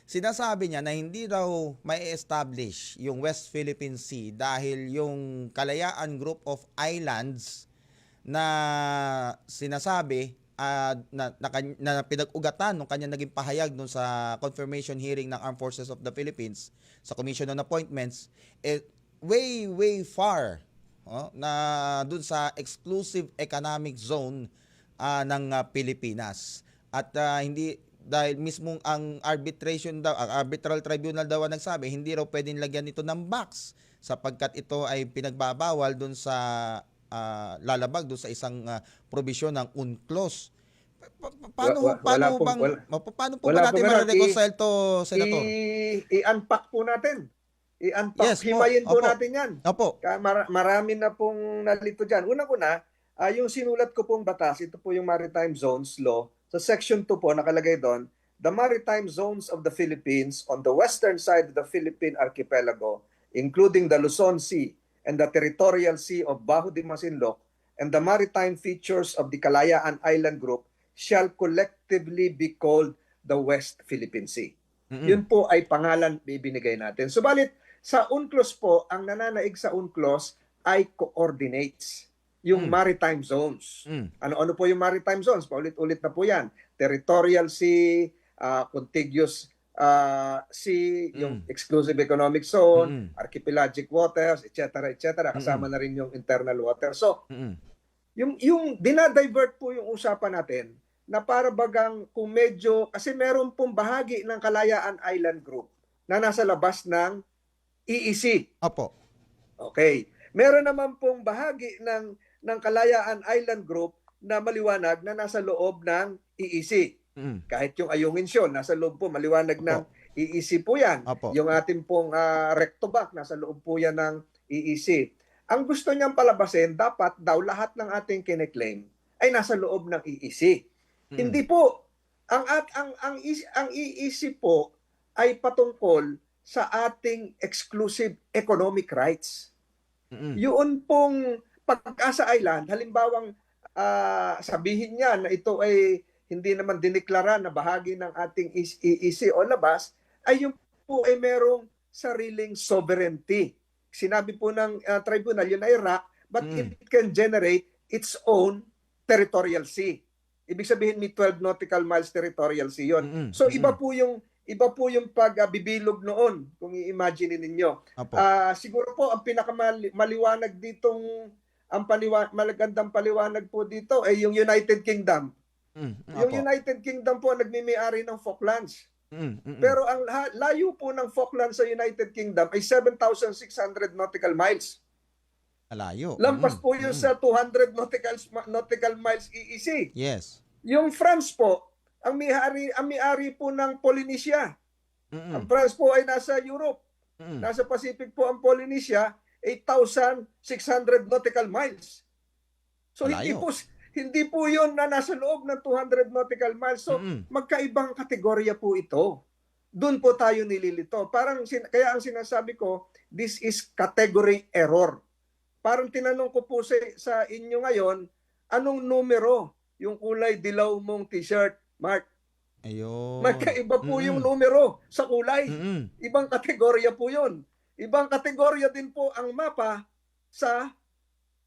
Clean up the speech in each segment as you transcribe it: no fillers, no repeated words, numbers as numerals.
Sinasabi niya na hindi raw may establish yung West Philippine Sea dahil yung Kalayaan Group of Islands na sinasabi na pinag-ugatan nung kanya naging pahayag nung sa confirmation hearing ng Armed Forces of the Philippines sa Commission on Appointments, way far, na dun sa exclusive economic zone ng Pilipinas. At hindi dahil mismong ang arbitral tribunal daw ang nagsabi, hindi raw pwedeng lagyan ito ng box sapagkat ito ay pinagbabawal dun sa lalabag dun sa isang probisyon ng UNCLOS. Paano po ba natin ma-reconcile to, Senator? I-unpack po natin. I-unpack, Yes po. himayin po Opo. natin yan. Opo. Marami na pong nalito dyan. Unang-una, yung sinulat ko pong batas, ito po yung Maritime Zones Law. Sa Section 2 po, nakalagay doon, the maritime zones of the Philippines on the western side of the Philippine Archipelago, including the Luzon Sea and the territorial sea of Bajo de Masinloc, and the maritime features of the Kalayaan Island Group shall collectively be called the West Philippine Sea. Yun po ay pangalan bibinigay natin. Subalit, sa UNCLOS po, ang nananaig sa UNCLOS ay coordinates, yung maritime zones. Ano po yung maritime zones? Paulit-ulit na po yan. Territorial sea, contiguous sea, yung exclusive economic zone, archipelagic waters, etc. Kasama na rin yung internal water. So, yung dinadivert po yung usapan natin na para bagang kung medyo, kasi meron pong bahagi ng Kalayaan Island Group na nasa labas ng EEC. Opo. Okay. Meron naman pong bahagi ng Kalayaan Island Group na maliwanag na nasa loob ng EEC. Kahit yung Ayungin Shoal, nasa loob po, maliwanag ng EEC po yan. Opo. Yung ating pong Rectobac, nasa loob po yan ng EEC. Ang gusto niyang palabasin, dapat daw lahat ng ating kine-claim ay nasa loob ng EEC. Hindi po. Ang EEC po ay patungkol sa ating exclusive economic rights. Yun pong Pag-asa Island, halimbawang sabihin niya na ito ay hindi naman diniklara na bahagi ng ating EEC o labas, ay yung po ay merong sariling sovereignty. Sinabi po ng tribunal, yun ay rock, but it can generate its own territorial sea. Ibig sabihin may 12 nautical miles territorial sea yun. So iba po yung pagbibilog noon, kung i-imagine ninyo. Siguro po ang pinakamaliwanag ditong malagandang paliwanag po dito ay yung United Kingdom. Yung United Kingdom po nagmimiyari ng Falklands. Pero ang layo po ng Falklands sa United Kingdom ay 7,600 nautical miles. Malayo. Lampas po yun sa 200 nautical miles EEC. Yes. Yung France po, ang may-ari po ng Polynesia. Ang France po ay nasa Europe. Nasa Pacific po ang Polynesia, 8,600 nautical miles. So hindi po yun na nasa loob ng 200 nautical miles. So magkaibang kategorya po ito. Doon po tayo nililito. Kaya ang sinasabi ko, this is category error. Parang tinanong ko po sa inyo ngayon, anong numero yung kulay dilaw mong t-shirt, Mark? Ayun. Magkaiba po yung numero sa kulay. Ibang kategorya po yun. Ibang kategorya din po ang mapa sa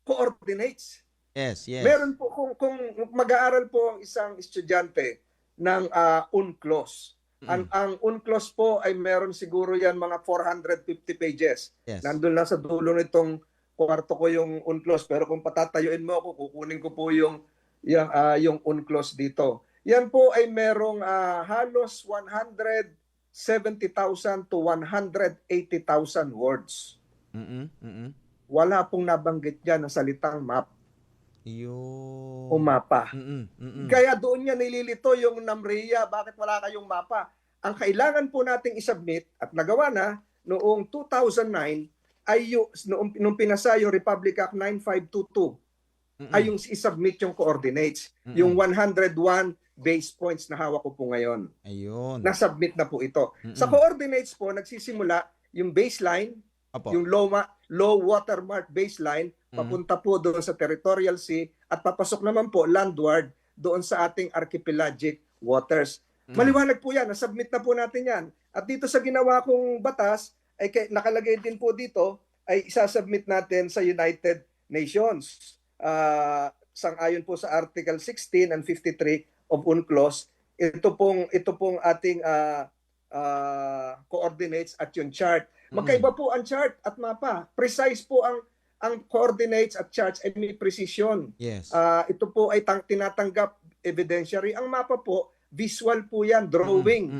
coordinates. Yes. Meron po, kung mag-aaral po ang isang estudyante ng UNCLOS, ang UNCLOS po ay meron siguro yan mga 450 pages. Yes. Nandun lang sa dulo nitong kwarto ko yung UNCLOS. Pero kung patatayuin mo ako, kukunin ko po yung UNCLOS dito. Yan po ay merong halos 170,000 to 180,000 words. Wala pong nabanggit dyan na salitang map. O mapa. Kaya doon niya nililito yung NAMRIA, bakit wala kayong mapa? Ang kailangan po nating isubmit at nagawa na noong 2009 ay nung pinasa yung Republic Act 9522 ay yung isubmit yung coordinates. Yung 101 base points na hawak ko po ngayon. Ayun. Nasubmit na po ito. Sa coordinates po, nagsisimula yung baseline, yung low watermark baseline, papunta po doon sa territorial sea at papasok naman po landward doon sa ating archipelagic waters. Maliwanag po yan. Nasubmit na po natin yan. At dito sa ginawa kong batas, ay nakalagay din po dito, ay isasubmit natin sa United Nations. Sang-ayon po sa Article 16 and 53 of UNCLOS, ito pong ating coordinates at yung chart. Magkaiba po ang chart at mapa. Precise po ang coordinates at charts ay may precision. Yes. Ito po ay tinatanggap evidentiary. Ang mapa po, visual po yan, drawing.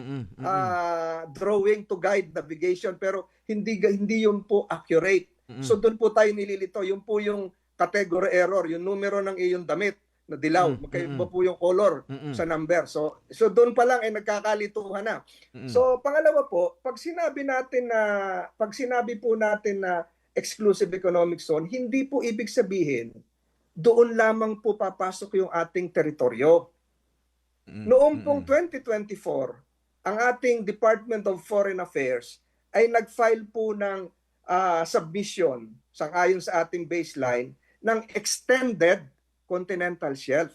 Drawing to guide navigation, pero hindi yun po accurate. So doon po tayo nililito. Yun po yung category error, yung numero ng iyong damit na dilaw. Magkaiba po yung color sa number. So doon pa lang ay nagkakalituhan na. So pangalawa po, pag sinabi po natin na exclusive economic zone, hindi po ibig sabihin doon lamang po papasok yung ating teritoryo. Noong pong 2024, ang ating Department of Foreign Affairs ay nag-file po ng submission sang-ayon sa ating baseline ng extended continental shelf.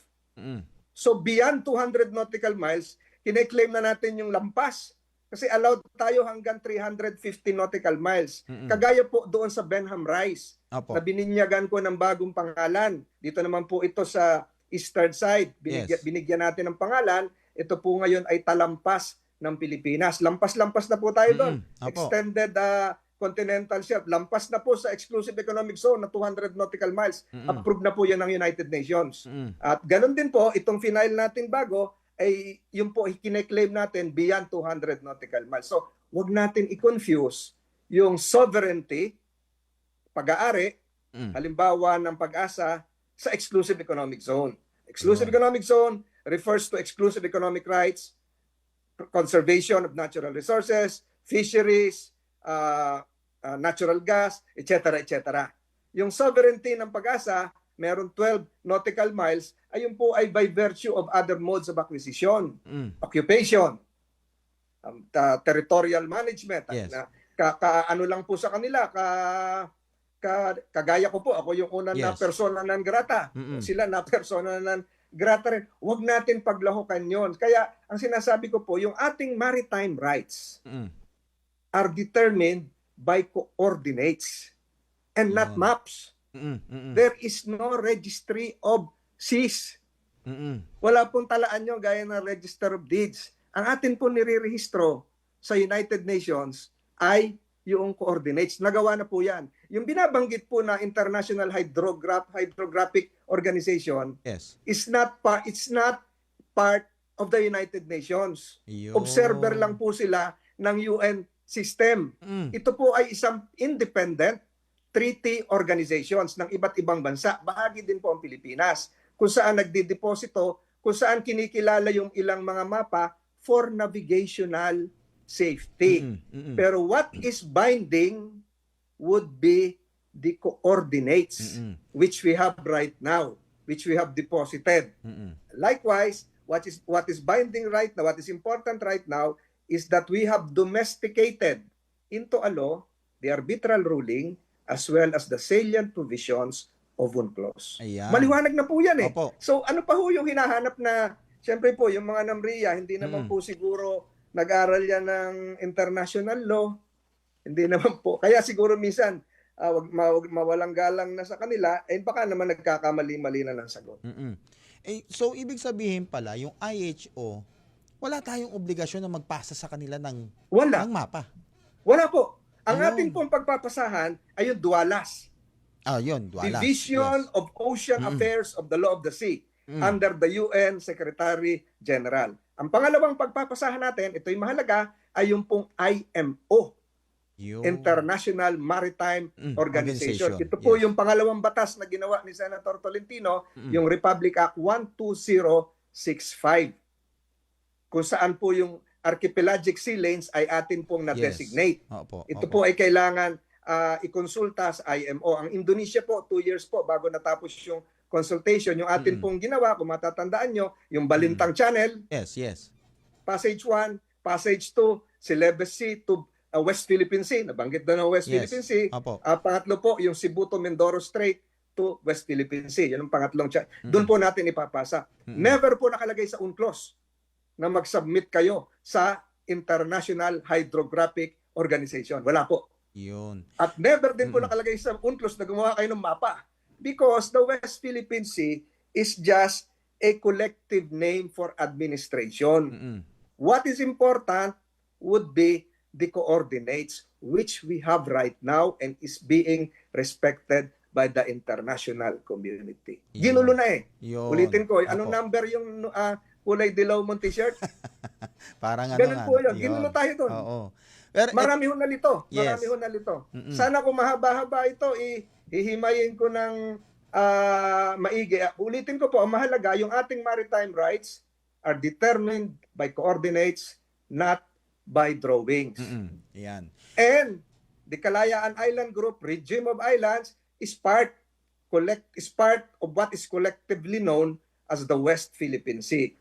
So beyond 200 nautical miles, kine-claim na natin yung lampas. Kasi allowed tayo hanggang 350 nautical miles. Kagaya po doon sa Benham Rice, na bininyagan ko ng bagong pangalan. Dito naman po ito sa eastern side. Binigyan natin ng pangalan. Ito po ngayon ay talampas ng Pilipinas. Lampas-lampas na po tayo doon. Extended continental shelf. Lampas na po sa exclusive economic zone na 200 nautical miles. Approved na po yan ng United Nations. At ganun din po, itong final natin bago, ay yung po kine-claim natin beyond 200 nautical miles. So, wag natin i-confuse yung sovereignty, pag-aari, halimbawa ng Pag-asa, sa exclusive economic zone. Exclusive economic zone refers to exclusive economic rights, conservation of natural resources, fisheries, natural gas, etc., etc. Yung sovereignty ng Pag-asa, meron 12 nautical miles, ayun po ay by virtue of other modes of acquisition, occupation, territorial management. Yes. Ano lang po sa kanila, kagaya ko po, ako yung una na persona non grata. Sila na persona non grata rin. Huwag natin paglahukan yon. Kaya ang sinasabi ko po, yung ating maritime rights are determined by coordinates and not maps. There is no registry of seas. Wala pong talaan nyo gaya ng Register of Deeds. Ang atin po nirerehistro sa United Nations ay yung coordinates. Nagawa na po yan. Yung binabanggit po na International Hydrographic Organization is not it's not part of the United Nations. Observer lang po sila ng UN system. Ito po ay isang independent treaty organizations ng iba't ibang bansa. Bahagi din po ang Pilipinas, kung saan nagdideposito, kung saan kinikilala yung ilang mga mapa for navigational safety. Pero what is binding would be the coordinates which we have right now, which we have deposited. Likewise, what is binding right now, what is important right now is that we have domesticated into a law the arbitral ruling as well as the salient provisions of UNCLOS. Maliwanag na po yan eh. So ano pa ho yung hinahanap na, siyempre po, yung mga NAMRIA, hindi naman po siguro nag-aral yan ng international law. Hindi naman po. Kaya siguro minsan, mawalang galang na sa kanila, baka naman nagkakamali-mali na ng sagot. So, ibig sabihin pala, yung IHO, wala tayong obligasyon na magpasa sa kanila ng mapa? Wala po. Ang ating pong pagpapasahan ay yung DUALAS. DUALAS. Division of Ocean Affairs of the Law of the Sea under the UN Secretary General. Ang pangalawang pagpapasahan natin, ito'y mahalaga, ay yung pong IMO, International Maritime Organization. Ito po yung pangalawang batas na ginawa ni Senator Tolentino, yung Republic Act 12065, kung saan po yung archipelagic sea lanes ay atin pong na-designate. Ito po ay kailangan ikonsulta sa IMO. Ang Indonesia po, 2 years po bago natapos yung consultation. Yung atin pong ginawa, kung matatandaan nyo, yung Balintang Channel, Passage 1, Passage 2, Celebes Sea to West Philippine Sea. Nabanggit doon ang West Philippine Sea. Pangatlo po, yung Cebu to Mindoro Strait to West Philippine Sea. Yan ang pangatlong channel. Doon po natin ipapasa. Never po nakalagay sa UNCLOS na mag-submit kayo sa International Hydrographic Organization. Wala po. Yun. At never din po nakalagay sa UNCLOS na gumawa kayo ng mapa. Because the West Philippine Sea is just a collective name for administration. What is important would be the coordinates which we have right now and is being respected by the international community. Ginulo na eh. Yun. Ulitin ko, anong Opo. number yung kulay dilaw mong t-shirt? Parang ano Ganun nga. po yun. Ginulo tayo doon. Oo. Pero Marami ho nalito. Yes. Marami ho nalito. Sana kung mahaba-haba ito, hihimayin ko ng maigi. Ulitin ko po, ang mahalaga, yung ating maritime rights are determined by coordinates, not by drawings. Yan. And the Kalayaan Island Group regime of islands is part of what is collectively known as the West Philippine Sea.